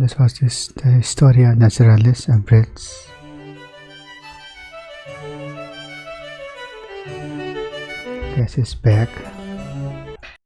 this was just the Historia Naturalis Abridged. Guess it's back.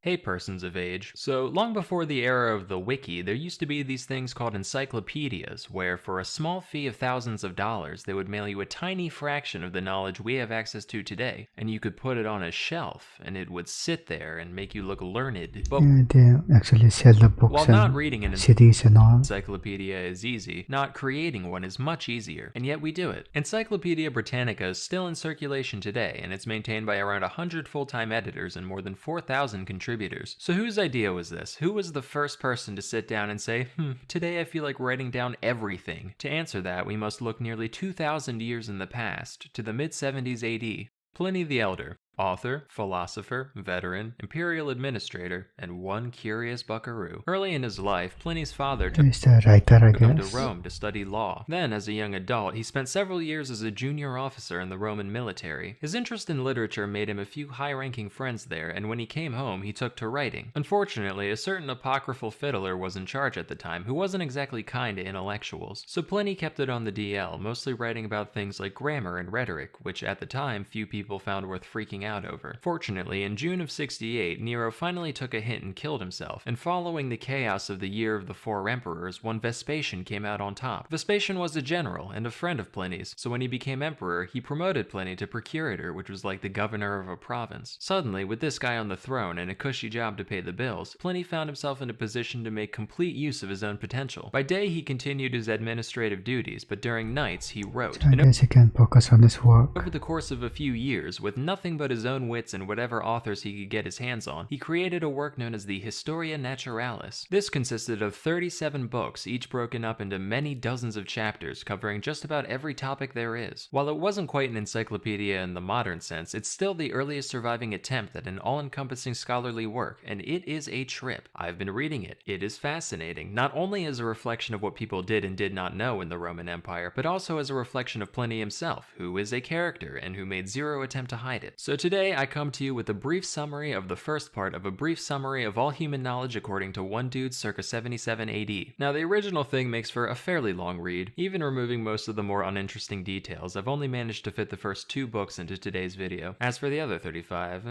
Hey persons of age. So long before the era of the wiki, there used to be these things called encyclopedias, where for a small fee of thousands of dollars, they would mail you a tiny fraction of the knowledge we have access to today, and you could put it on a shelf, and it would sit there and make you look learned. But Yeah, they actually sell the books while and not reading an CDs and all. encyclopedia is easy, not creating one is much easier, and yet we do it. Encyclopedia Britannica is still in circulation today, and it's maintained by around 100 full-time editors and more than 4,000 contributors. So whose idea was this? Who was the first person to sit down and say, today I feel like writing down everything? To answer that, we must look nearly 2,000 years in the past, to the mid-70s AD. Pliny the Elder. Author, philosopher, veteran, imperial administrator, and one curious buckaroo. Early in his life, Pliny's father took He's the writer, I him to guess. Rome to study law. Then, as a young adult, he spent several years as a junior officer in the Roman military. His interest in literature made him a few high-ranking friends there, and when he came home, he took to writing. Unfortunately, a certain apocryphal fiddler was in charge at the time, who wasn't exactly kind to intellectuals. So Pliny kept it on the DL, mostly writing about things like grammar and rhetoric, which at the time few people found worth freaking out over. Fortunately, in June of 68, Nero finally took a hint and killed himself, and following the chaos of the Year of the Four Emperors, one Vespasian came out on top. Vespasian was a general and a friend of Pliny's, so when he became emperor, he promoted Pliny to procurator, which was like the governor of a province. Suddenly, with this guy on the throne and a cushy job to pay the bills, Pliny found himself in a position to make complete use of his own potential. By day, he continued his administrative duties, but during nights, he wrote. So I guess he can focus on his work. Over the course of a few years, with nothing but his own wits and whatever authors he could get his hands on, he created a work known as the Historia Naturalis. This consisted of 37 books, each broken up into many dozens of chapters, covering just about every topic there is. While it wasn't quite an encyclopedia in the modern sense, it's still the earliest surviving attempt at an all-encompassing scholarly work, and it is a trip. I've been reading it. It is fascinating, not only as a reflection of what people did and did not know in the Roman Empire, but also as a reflection of Pliny himself, who is a character and who made zero attempt to hide it. So today I come to you with a brief summary of the first part of a brief summary of all human knowledge according to one dude circa 77 AD. Now the original thing makes for a fairly long read. Even removing most of the more uninteresting details, I've only managed to fit the first 2 books into today's video. As for the other 35,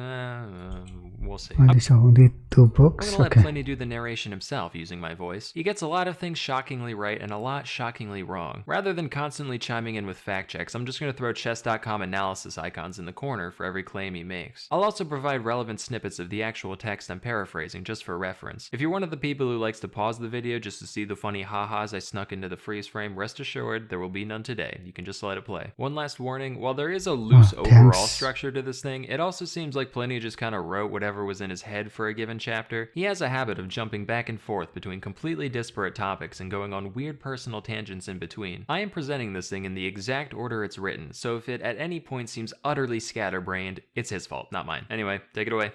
we'll see. Well, there's only 2 I'm books, gonna let okay. Pliny do the narration himself using my voice. He gets a lot of things shockingly right and a lot shockingly wrong. Rather than constantly chiming in with fact checks, I'm just gonna throw chess.com analysis icons in the corner for every claim he makes. I'll also provide relevant snippets of the actual text I'm paraphrasing just for reference. If you're one of the people who likes to pause the video just to see the funny ha-has I snuck into the freeze frame, rest assured there will be none today. You can just let it play. One last warning, while there is a loose overall structure to this thing, it also seems like Pliny just kind of wrote whatever was in his head for a given chapter. He has a habit of jumping back and forth between completely disparate topics and going on weird personal tangents in between. I am presenting this thing in the exact order it's written, so if it at any point seems utterly scatterbrained, it's his fault, not mine. Anyway, take it away.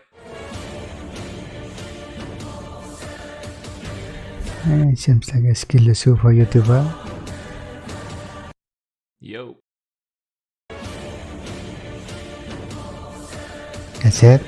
It seems like a skill issue for YouTuber. Yo. That's it.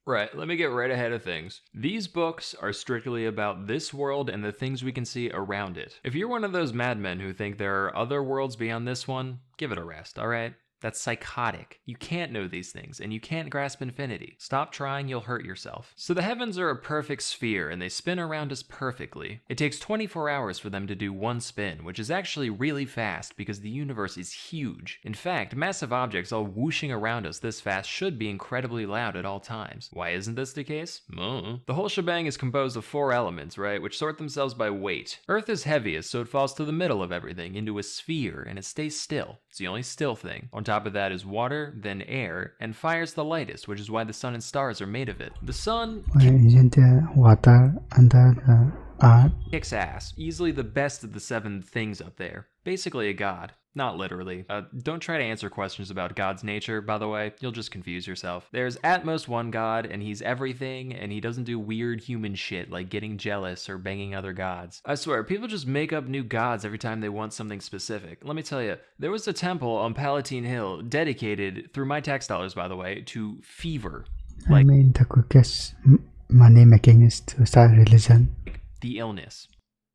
Right, let me get right ahead of things. These books are strictly about this world and the things we can see around it. If you're one of those madmen who think there are other worlds beyond this one, give it a rest, alright? That's psychotic. You can't know these things, and you can't grasp infinity. Stop trying, you'll hurt yourself. So the heavens are a perfect sphere, and they spin around us perfectly. It takes 24 hours for them to do one spin, which is actually really fast because the universe is huge. In fact, massive objects all whooshing around us this fast should be incredibly loud at all times. Why isn't this the case? The whole shebang is composed of 4 elements, right, which sort themselves by weight. Earth is heaviest, so it falls to the middle of everything, into a sphere, and it stays still. It's the only still thing. On top of that is water, then air, and fire's the lightest, which is why the sun and stars are made of it. The sun Isn't there water under the earth? kicks ass. Easily the best of the 7 things up there. Basically a god. Not literally. Don't try to answer questions about God's nature, by the way. You'll just confuse yourself. There's at most one God, and he's everything, and he doesn't do weird human shit like getting jealous or banging other gods. I swear, people just make up new gods every time they want something specific. Let me tell you, there was a temple on Palatine Hill dedicated, through my tax dollars, by the way, to fever. I mean, the quickest money making is to start religion. The illness.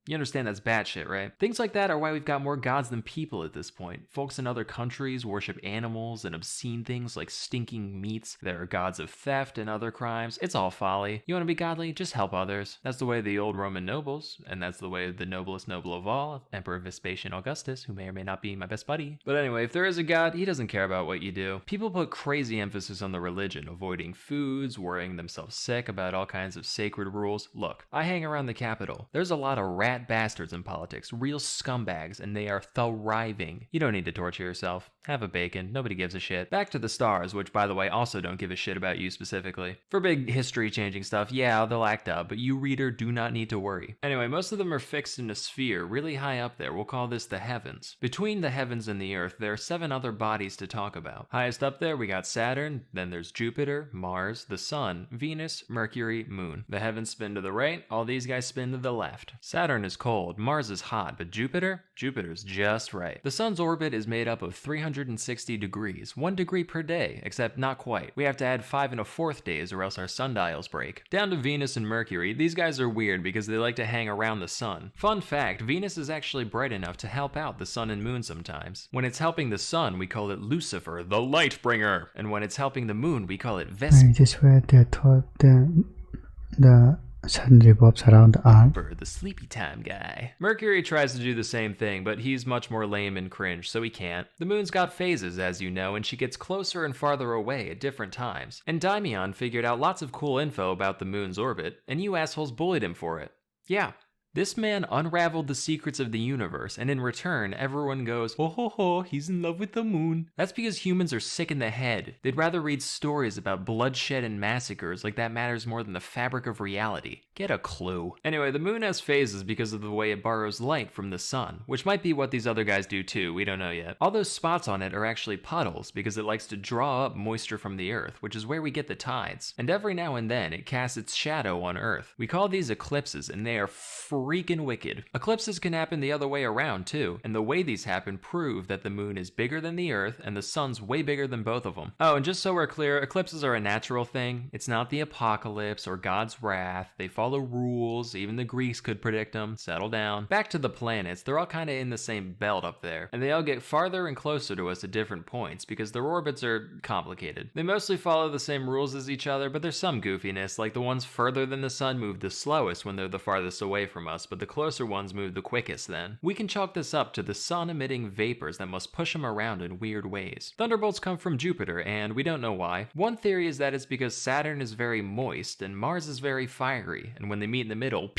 You understand that's bad shit, right? Things like that are why we've got more gods than people at this point. Folks in other countries worship animals and obscene things like stinking meats. There are gods of theft and other crimes. It's all folly. You want to be godly? Just help others. That's the way of the old Roman nobles, and that's the way of the noblest noble of all, Emperor Vespasian Augustus, who may or may not be my best buddy. But anyway, if there is a god, he doesn't care about what you do. People put crazy emphasis on the religion, avoiding foods, worrying themselves sick about all kinds of sacred rules. Look, I hang around the capital. There's a lot of rat bastards in politics, real scumbags, and they are thriving. You don't need to torture yourself. Have a bacon. Nobody gives a shit. Back to the stars, which by the way also don't give a shit about you specifically. For big history-changing stuff, yeah, they'll act up, but you, reader, do not need to worry. Anyway, most of them are fixed in a sphere really high up there. We'll call this the heavens. Between the heavens and the earth, there are 7 other bodies to talk about. Highest up there, we got Saturn, then there's Jupiter, Mars, the Sun, Venus, Mercury, Moon. The heavens spin to the right, all these guys spin to the left. Saturn is cold, Mars is hot, but Jupiter's just right. The sun's orbit is made up of 360 degrees, 1 degree per day, except not quite. We have to add 5 1/4 days or else our sundials break. Down to Venus and Mercury, these guys are weird because they like to hang around the sun. Fun fact, Venus is actually bright enough to help out the sun and moon sometimes. When it's helping the sun, we call it Lucifer, the light bringer. And when it's helping the moon, we call it Vesper. It is where they thought the sun revolves around the earth. The sleepy time guy. Mercury tries to do the same thing, but he's much more lame and cringe, so he can't. The moon's got phases, as you know, and she gets closer and farther away at different times. And Daimion figured out lots of cool info about the moon's orbit, and you assholes bullied him for it. Yeah. This man unraveled the secrets of the universe, and in return, everyone goes, ho ho ho, he's in love with the moon. That's because humans are sick in the head. They'd rather read stories about bloodshed and massacres like that matters more than the fabric of reality. Get a clue. Anyway, the moon has phases because of the way it borrows light from the sun, which might be what these other guys do too, we don't know yet. All those spots on it are actually puddles because it likes to draw up moisture from the earth, which is where we get the tides. And every now and then, it casts its shadow on earth. We call these eclipses, and they are freaking wicked. Eclipses can happen the other way around too, and the way these happen prove that the moon is bigger than the earth and the sun's way bigger than both of them. Oh, and just so we're clear, eclipses are a natural thing. It's not the apocalypse or God's wrath. They follow rules. Even the Greeks could predict them. Settle down. Back to the planets, they're all kind of in the same belt up there, and they all get farther and closer to us at different points because their orbits are complicated. They mostly follow the same rules as each other, but there's some goofiness, like the ones further than the sun move the slowest when they're the farthest away from us, but the closer ones move the quickest then. We can chalk this up to the sun emitting vapors that must push them around in weird ways. Thunderbolts come from Jupiter, and we don't know why. One theory is that it's because Saturn is very moist and Mars is very fiery, and when they meet in the middle,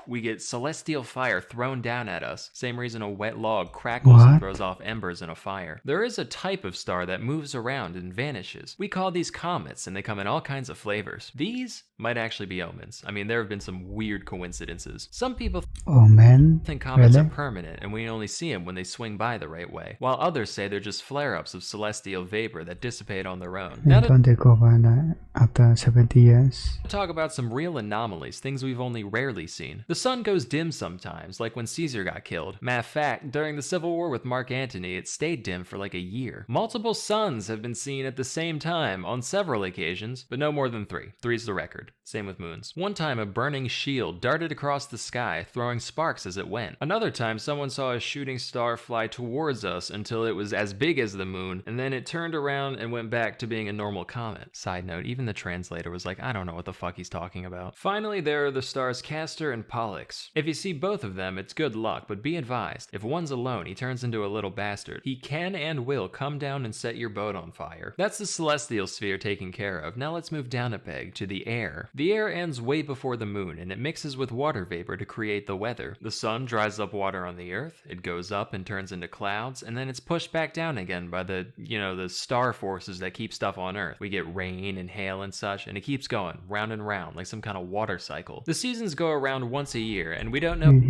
we get celestial fire thrown down at us. Same reason a wet log crackles and throws off embers in a fire. There is a type of star that moves around and vanishes. We call these comets, and they come in all kinds of flavors. These might actually be omens. I mean, there have been some weird coincidences. Some people think comets are permanent, and we only see them when they swing by the right way, while others say they're just flare-ups of celestial vapor that dissipate on their own. Now don't they go by after 70 years? Talk about some real anomalies, things we've only rarely seen. The sun goes dim sometimes, like when Caesar got killed. Matter of fact, during the Civil War with Mark Antony, it stayed dim for like a year. Multiple suns have been seen at the same time on several occasions, but no more than 3. 3's the record. Same with moons. One time, a burning shield darted across the sky, throwing sparks as it went. Another time, someone saw a shooting star fly towards us until it was as big as the moon, and then it turned around and went back to being a normal comet. Side note, even the translator was like, I don't know what the fuck he's talking about. Finally, there are the stars Castor and Pollux. If you see both of them, it's good luck, but be advised, if one's alone, he turns into a little bastard. He can and will come down and set your boat on fire. That's the celestial sphere taken care of. Now let's move down a peg to the air. The air ends way before the moon, and it mixes with water vapor to create the weather. The sun dries up water on the earth, it goes up and turns into clouds, and then it's pushed back down again by the star forces that keep stuff on earth. We get rain and hail and such, and it keeps going round and round like some kind of water cycle. The seasons go around once a year, and we don't know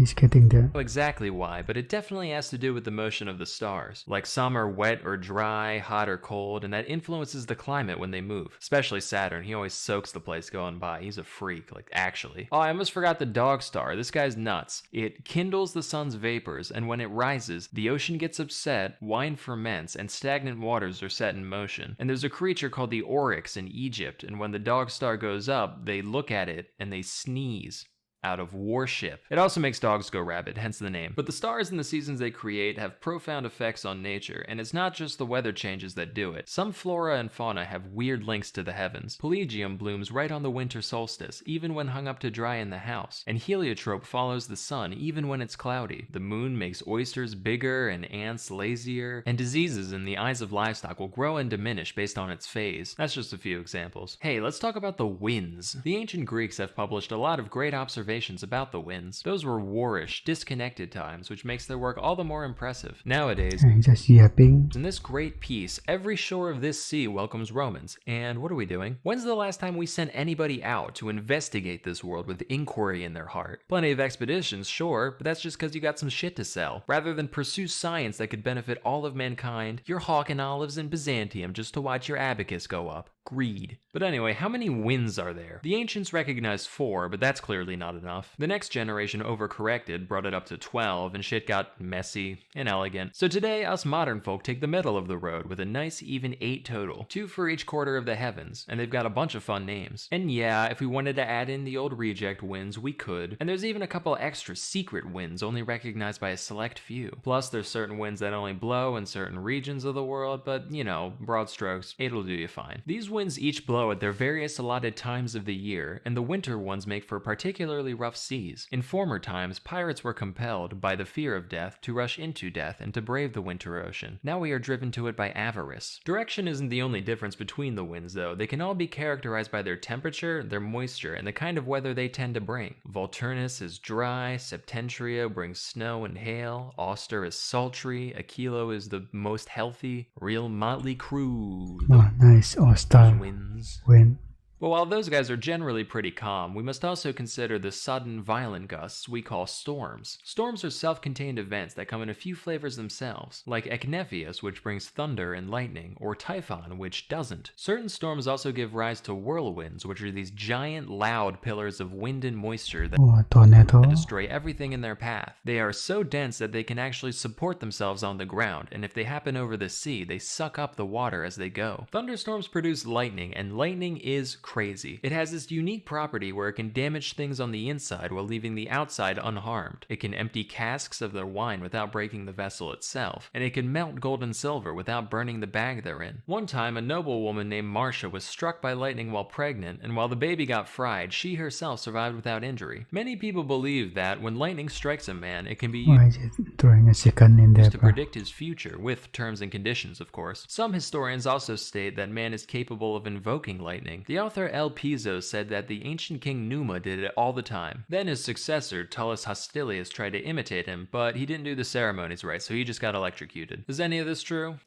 exactly why, but it definitely has to do with the motion of the stars. Like some are wet or dry, hot or cold, and that influences the climate when they move. Especially Saturn, he always soaks the place going by. He's a freak, like actually. Oh, I almost forgot the dog star. This this guy's nuts. It kindles the sun's vapors, and when it rises, the ocean gets upset, wine ferments, and stagnant waters are set in motion. And there's a creature called the oryx in Egypt, and when the dog star goes up, they look at it and they sneeze out of worship. It also makes dogs go rabid, hence the name. But the stars and the seasons they create have profound effects on nature, and it's not just the weather changes that do it. Some flora and fauna have weird links to the heavens. Pelagium blooms right on the winter solstice, even when hung up to dry in the house, and heliotrope follows the sun even when it's cloudy. The moon makes oysters bigger and ants lazier, and diseases in the eyes of livestock will grow and diminish based on its phase. That's just a few examples. Hey, let's talk about the winds. The ancient Greeks have published a lot of great observations about the winds. Those were warish, disconnected times, which makes their work all the more impressive. Nowadays, just yapping. in this great piece, every shore of this sea welcomes Romans. And what are we doing? When's the last time we sent anybody out to investigate this world with inquiry in their heart? Plenty of expeditions, sure, but that's just because you got some shit to sell. Rather than pursue science that could benefit all of mankind, you're hawking olives in Byzantium just to watch your abacus go up. Greed. But anyway, how many winds are there? The ancients recognized 4, but that's clearly not enough. The next generation overcorrected, brought it up to 12, and shit got messy, inelegant. So today, us modern folk take the middle of the road with a nice even 8 total. 2 for each quarter of the heavens, and they've got a bunch of fun names. And yeah, if we wanted to add in the old reject winds, we could. And there's even a couple extra secret winds only recognized by a select few. Plus, there's certain winds that only blow in certain regions of the world, but you know, broad strokes, it'll do you fine. These winds each blow at their various allotted times of the year, and the winter ones make for particularly rough seas. In former times, pirates were compelled, by the fear of death, to rush into death and to brave the winter ocean. Now we are driven to it by avarice. Direction isn't the only difference between the winds, though. They can all be characterized by their temperature, their moisture, and the kind of weather they tend to bring. Volturnus is dry, Septentrio brings snow and hail, Auster is sultry, Aquilo is the most healthy, real motley crew. Oh, nice. All-star Winds. wind. But while those guys are generally pretty calm, we must also consider the sudden, violent gusts we call storms. Storms are self-contained events that come in a few flavors themselves, like Eknephius, which brings thunder and lightning, or Typhon, which doesn't. Certain storms also give rise to whirlwinds, which are these giant, loud pillars of wind and moisture that tornado. destroy everything in their path. They are so dense that they can actually support themselves on the ground, and if they happen over the sea, they suck up the water as they go. Thunderstorms produce lightning, and lightning is crazy. It has this unique property where it can damage things on the inside while leaving the outside unharmed. It can empty casks of their wine without breaking the vessel itself, and it can melt gold and silver without burning the bag they're in. One time, a noblewoman named Marcia was struck by lightning while pregnant, and while the baby got fried, she herself survived without injury. Many people believe that when lightning strikes a man, it can be used Throwing a second in there, to predict his future, with terms and conditions, of course. Some historians also state that man is capable of invoking lightning. The author L. Piso said that the ancient king Numa did it all the time. Then his successor, Tullus Hostilius, tried to imitate him, but he didn't do the ceremonies right, so he just got electrocuted. Is any of this true?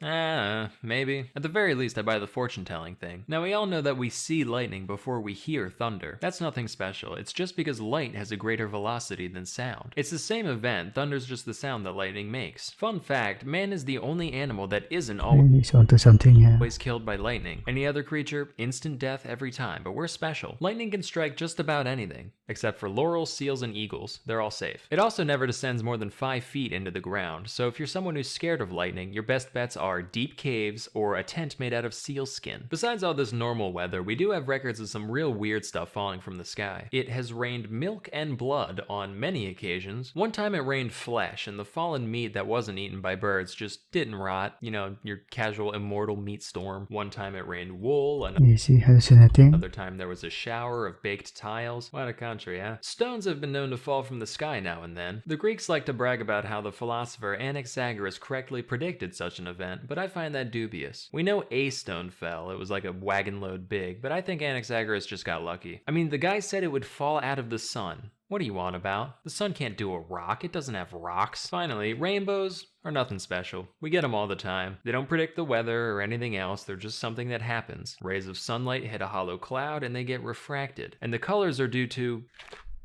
Maybe. At the very least, I buy the fortune-telling thing. Now, we all know that we see lightning before we hear thunder. That's nothing special. It's just because light has a greater velocity than sound. It's the same event, thunder's just the sound that lightning makes. Fun fact, man is the only animal that isn't He's onto something here. always killed by lightning. Any other creature, instant death every time, but we're special. Lightning can strike just about anything, except for laurels, seals, and eagles. They're all safe. It also never descends more than 5 feet into the ground, so if you're someone who's scared of lightning, your best bets are deep caves or a tent made out of seal skin. Besides all this normal weather, we do have records of some real weird stuff falling from the sky. It has rained milk and blood on many occasions. One time it rained flesh, and the fallen meat that wasn't eaten by birds just didn't rot. You know, your casual immortal meat storm. One time it rained wool, and Easy hallucinating. another time there was a shower of baked tiles. What a country, huh? Stones have been known to fall from the sky now and then. The Greeks like to brag about how the philosopher Anaxagoras correctly predicted such an event, but I find that dubious. We know a stone fell, it was like a wagon load big, but I think Anaxagoras just got lucky. I mean, the guy said it would fall out of the sun. What are you on about? The sun can't do a rock, it doesn't have rocks. Finally, rainbows are nothing special. We get them all the time. They don't predict the weather or anything else, they're just something that happens. Rays of sunlight hit a hollow cloud and they get refracted. And the colors are due to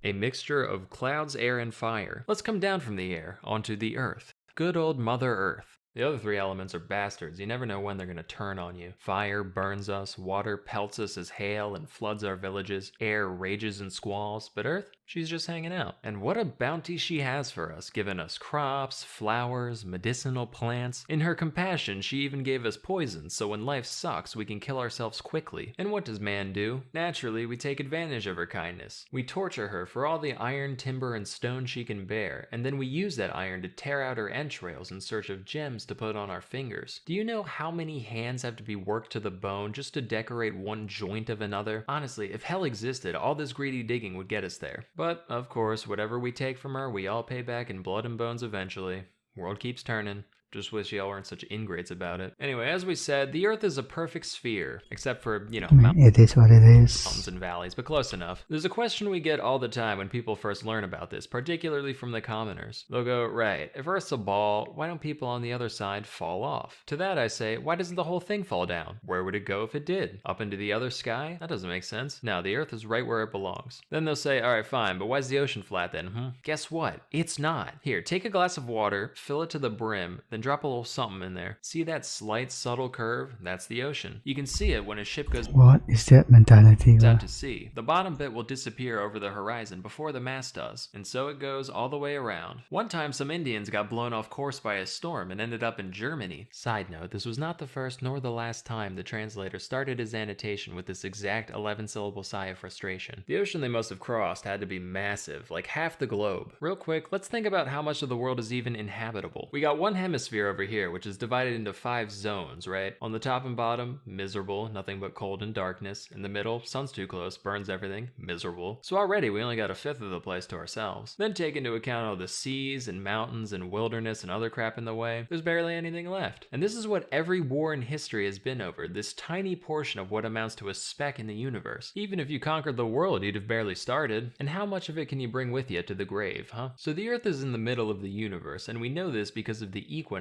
a mixture of clouds, air, and fire. Let's come down from the air onto the earth. Good old Mother Earth. The other three elements are bastards. You never know when they're going to turn on you. Fire burns us, water pelts us as hail and floods our villages, air rages in squalls, but Earth, she's just hanging out. And what a bounty she has for us, giving us crops, flowers, medicinal plants. In her compassion, she even gave us poison, so when life sucks, we can kill ourselves quickly. And what does man do? Naturally, we take advantage of her kindness. We torture her for all the iron, timber, and stone she can bear, and then we use that iron to tear out her entrails in search of gems to put on our fingers. Do you know how many hands have to be worked to the bone just to decorate one joint of another? Honestly, if hell existed, all this greedy digging would get us there. But, of course, whatever we take from her, we all pay back in blood and bones eventually. World keeps turning. Just wish y'all weren't such ingrates about it. Anyway, as we said, the Earth is a perfect sphere, except for, It is what it is. mountains and valleys, but close enough. There's a question we get all the time when people first learn about this, particularly from the commoners. They'll go, right, if Earth's a ball, why don't people on the other side fall off? To that I say, why doesn't the whole thing fall down? Where would it go if it did? Up into the other sky? That doesn't make sense. No, the Earth is right where it belongs. Then they'll say, alright, fine, but why's the ocean flat then? Guess what? It's not. Here, take a glass of water, fill it to the brim, then drop a little something in there. See that slight, subtle curve? That's the ocean. You can see it when a ship goes What is that mentality? out to sea. The bottom bit will disappear over the horizon before the mast does, and so it goes all the way around. One time some Indians got blown off course by a storm and ended up in Germany. Side note, this was not the first nor the last time the translator started his annotation with this exact 11-syllable sigh of frustration. The ocean they must have crossed had to be massive, like half the globe. Real quick, let's think about how much of the world is even inhabitable. We got one hemisphere over here, which is divided into 5 zones, right? On the top and bottom, miserable, nothing but cold and darkness. In the middle, sun's too close, burns everything, miserable. So already we only got a fifth of the place to ourselves. Then take into account all the seas and mountains and wilderness and other crap in the way, there's barely anything left. And this is what every war in history has been over, this tiny portion of what amounts to a speck in the universe. Even if you conquered the world, you'd have barely started. And how much of it can you bring with you to the grave, huh? So the Earth is in the middle of the universe, and we know this because of the equinoxes.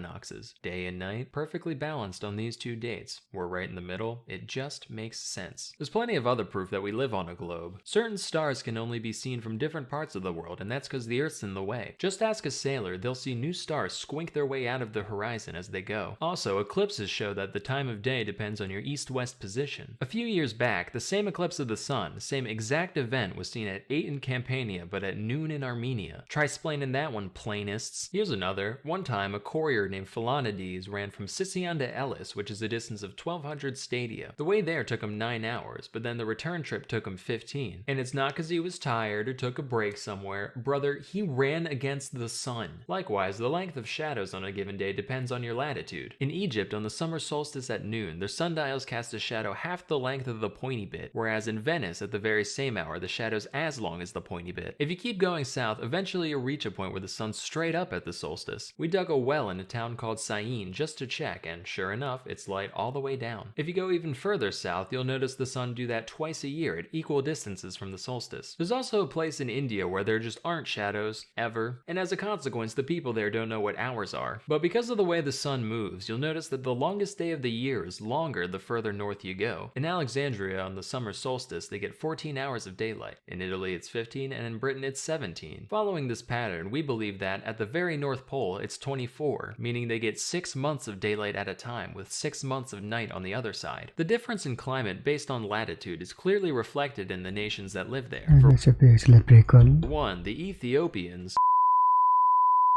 Day and night, perfectly balanced on these 2 dates. We're right in the middle, it just makes sense. There's plenty of other proof that we live on a globe. Certain stars can only be seen from different parts of the world, and that's because the Earth's in the way. Just ask a sailor, they'll see new stars squink their way out of the horizon as they go. Also, eclipses show that the time of day depends on your east-west position. A few years back, the same eclipse of the sun, same exact event, was seen at 8 in Campania, but at noon in Armenia. Try splaining that one, planists. Here's another. One time, a courier named Philonides ran from Sicyon to Elis, which is a distance of 1,200 stadia. The way there took him 9 hours, but then the return trip took him 15. And it's not because he was tired or took a break somewhere. Brother, he ran against the sun. Likewise, the length of shadows on a given day depends on your latitude. In Egypt, on the summer solstice at noon, their sundials cast a shadow half the length of the pointy bit, whereas in Venice, at the very same hour, the shadow's as long as the pointy bit. If you keep going south, eventually you'll reach a point where the sun's straight up at the solstice. We dug a well in a town called Syene just to check, and sure enough, it's light all the way down. If you go even further south, you'll notice the sun do that twice a year at equal distances from the solstice. There's also a place in India where there just aren't shadows, ever, and as a consequence, the people there don't know what hours are. But because of the way the sun moves, you'll notice that the longest day of the year is longer the further north you go. In Alexandria, on the summer solstice, they get 14 hours of daylight. In Italy, it's 15, and in Britain, it's 17. Following this pattern, we believe that at the very North Pole, it's 24, meaning they get 6 months of daylight at a time, with 6 months of night on the other side. The difference in climate based on latitude is clearly reflected in the nations that live there. For one, the Ethiopians.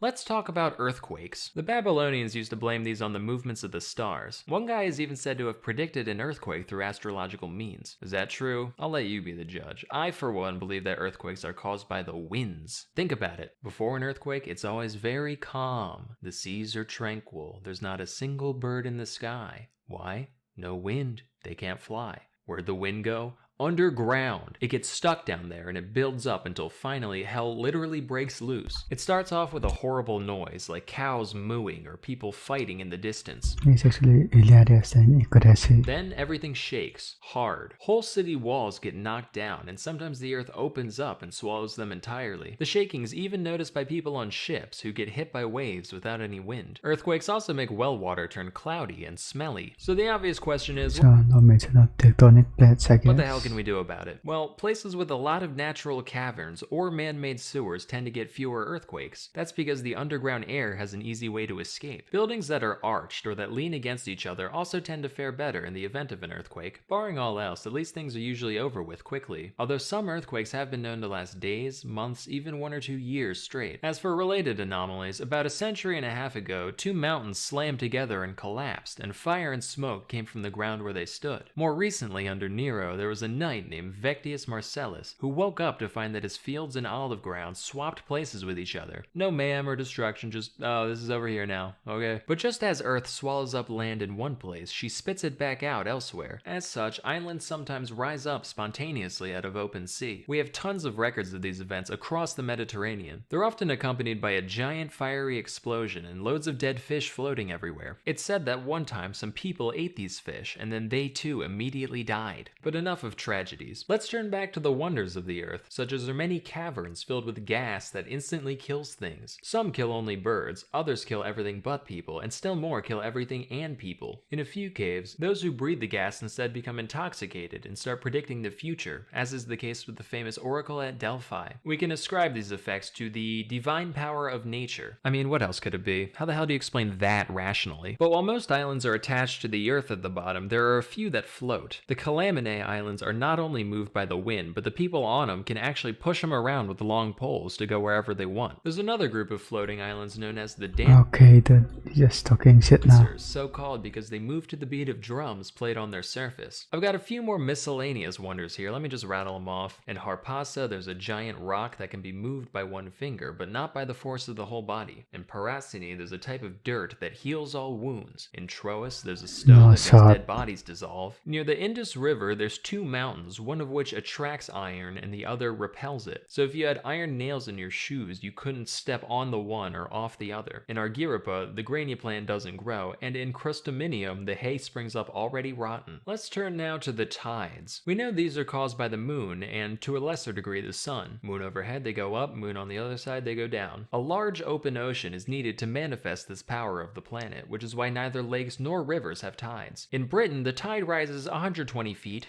Let's talk about earthquakes. The Babylonians used to blame these on the movements of the stars. One guy is even said to have predicted an earthquake through astrological means. Is that true? I'll let you be the judge. I, for one, believe that earthquakes are caused by the winds. Think about it. Before an earthquake, it's always very calm. The seas are tranquil. There's not a single bird in the sky. Why? No wind. They can't fly. Where'd the wind go? Underground. It gets stuck down there and it builds up until finally hell literally breaks loose. It starts off with a horrible noise like cows mooing or people fighting in the distance. It's actually hilarious and accuracy. Then everything shakes, hard. Whole city walls get knocked down and sometimes the earth opens up and swallows them entirely. The shaking's even noticed by people on ships who get hit by waves without any wind. Earthquakes also make well water turn cloudy and smelly. So the obvious question is, So no mention of tectonic plates, I guess. what the hell's can we do about it? Well, places with a lot of natural caverns or man-made sewers tend to get fewer earthquakes. That's because the underground air has an easy way to escape. Buildings that are arched or that lean against each other also tend to fare better in the event of an earthquake. Barring all else, at least things are usually over with quickly, although some earthquakes have been known to last days, months, even 1 or 2 years straight. As for related anomalies, about a century and a half ago, 2 mountains slammed together and collapsed, and fire and smoke came from the ground where they stood. More recently, under Nero, there was a knight named Vectius Marcellus who woke up to find that his fields and olive grounds swapped places with each other. No mayhem or destruction, just, oh, this is over here now, okay? But just as Earth swallows up land in one place, she spits it back out elsewhere. As such, islands sometimes rise up spontaneously out of open sea. We have tons of records of these events across the Mediterranean. They're often accompanied by a giant fiery explosion and loads of dead fish floating everywhere. It's said that one time some people ate these fish, and then they too immediately died. But enough of tragedies. Let's turn back to the wonders of the Earth, such as there are many caverns filled with gas that instantly kills things. Some kill only birds, others kill everything but people, and still more kill everything and people. In a few caves, those who breathe the gas instead become intoxicated and start predicting the future, as is the case with the famous oracle at Delphi. We can ascribe these effects to the divine power of nature. I mean, what else could it be? How the hell do you explain that rationally? But while most islands are attached to the earth at the bottom, there are a few that float. The Calaminae Islands are not only moved by the wind, but the people on them can actually push them around with long poles to go wherever they want. There's another group of floating islands known as the Okay, dude, you're just talking shit now. so called because they move to the beat of drums played on their surface. I've got a few more miscellaneous wonders here, let me just rattle them off. In Harpassa, there's a giant rock that can be moved by one finger, but not by the force of the whole body. In Paracini, there's a type of dirt that heals all wounds. In Troas, there's a stone that makes dead bodies dissolve. Near the Indus River, there's 2 mountains, one of which attracts iron and the other repels it. So if you had iron nails in your shoes, you couldn't step on the one or off the other. In Argyripa, the grania plant doesn't grow, and in Crustuminium, the hay springs up already rotten. Let's turn now to the tides. We know these are caused by the moon, and to a lesser degree the sun. Moon overhead, they go up, moon on the other side, they go down. A large open ocean is needed to manifest this power of the planet, which is why neither lakes nor rivers have tides. In Britain, the tide rises 120 feet.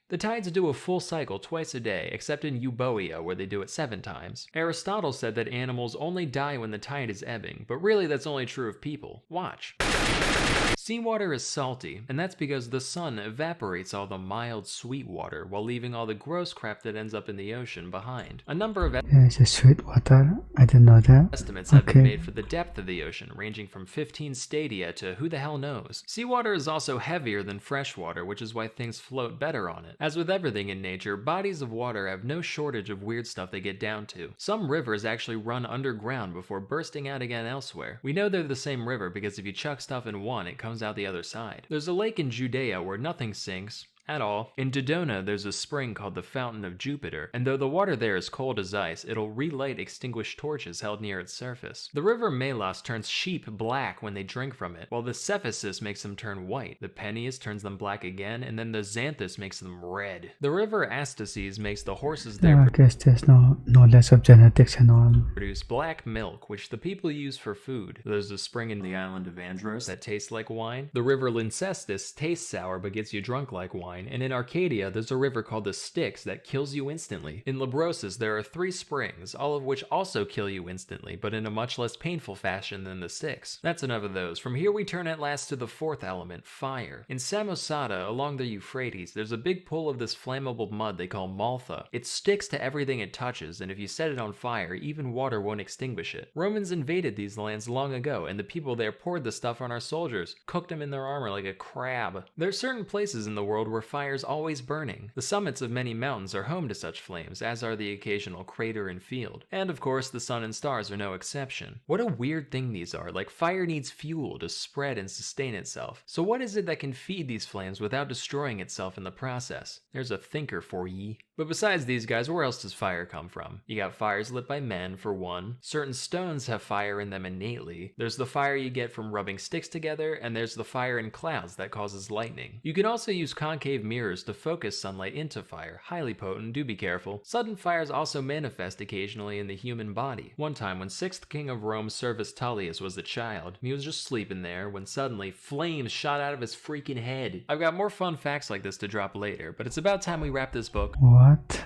The tides do a full cycle twice a day, except in Euboea, where they do it 7 times. Aristotle said that animals only die when the tide is ebbing, but really that's only true of people. Watch. Seawater is salty, and that's because the sun evaporates all the mild, sweet water while leaving all the gross crap that ends up in the ocean behind. A number of it's a sweet water. I didn't know that. Estimates have been made for the depth of the ocean, ranging from 15 stadia to who the hell knows. Seawater is also heavier than fresh water, which is why things float better on it. As with everything in nature, bodies of water have no shortage of weird stuff they get down to. Some rivers actually run underground before bursting out again elsewhere. We know they're the same river because if you chuck stuff in one, it comes out the other side. There's a lake in Judea where nothing sinks at all. In Dodona, there's a spring called the Fountain of Jupiter, and though the water there is cold as ice, it'll relight extinguished torches held near its surface. The river Melos turns sheep black when they drink from it, while the Cephasus makes them turn white, the Peneus turns them black again, and then the Xanthus makes them red. The river Astaces makes the horses there I guess there's no less of genetics and all. Produce black milk, which the people use for food. There's a spring in the island of Andros that tastes like wine. The river Lyncestis tastes sour but gets you drunk like wine. And in Arcadia, there's a river called the Styx that kills you instantly. In Labrosis, there are 3 springs, all of which also kill you instantly, but in a much less painful fashion than the Styx. That's enough of those. From here we turn at last to the 4th element, fire. In Samosata, along the Euphrates, there's a big pool of this flammable mud they call maltha. It sticks to everything it touches, and if you set it on fire, even water won't extinguish it. Romans invaded these lands long ago, and the people there poured the stuff on our soldiers, cooked them in their armor like a crab. There are certain places in the world where fire's always burning. The summits of many mountains are home to such flames, as are the occasional crater and field. And of course, the sun and stars are no exception. What a weird thing these are, like fire needs fuel to spread and sustain itself. So what is it that can feed these flames without destroying itself in the process? There's a thinker for ye. But besides these guys, where else does fire come from? You got fires lit by men, for one. Certain stones have fire in them innately. There's the fire you get from rubbing sticks together, and there's the fire in clouds that causes lightning. You can also use concave concave mirrors to focus sunlight into fire. Highly potent, do be careful. Sudden fires also manifest occasionally in the human body. One time when 6th king of Rome Servus Tullius was a child, he was just sleeping there when suddenly flames shot out of his freaking head. I've got more fun facts like this to drop later, but it's about time we wrap this book What?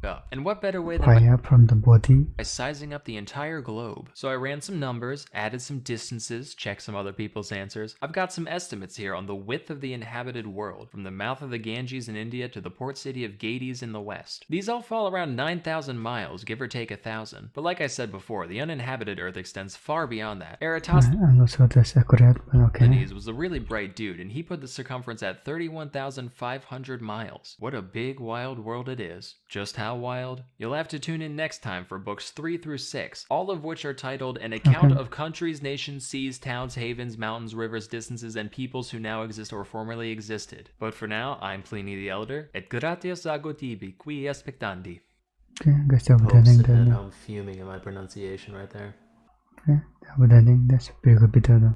up. And what better way than Fire from the body? by sizing up the entire globe. So I ran some numbers, added some distances, checked some other people's answers. I've got some estimates here on the width of the inhabited world, from the mouth of the Ganges in India to the port city of Gades in the west. These all fall around 9,000 miles, give or take 1,000. But like I said before, the uninhabited Earth extends far beyond that. And also that's accurate, but okay. Pliny was a really bright dude, and he put the circumference at 31,500 miles. What a big, wild world it is. Just how wild? You'll have to tune in next time for books 3 through 6, all of which are titled An Account of Countries, Nations, Seas, Towns, Havens, Mountains, Rivers, Distances, and Peoples who now exist or formerly existed. But for now, I'm Pliny the Elder, et gratias ago tibi, qui expectandi. Okay, guys, job I'm fuming at my pronunciation right there. Okay, job that's pretty good.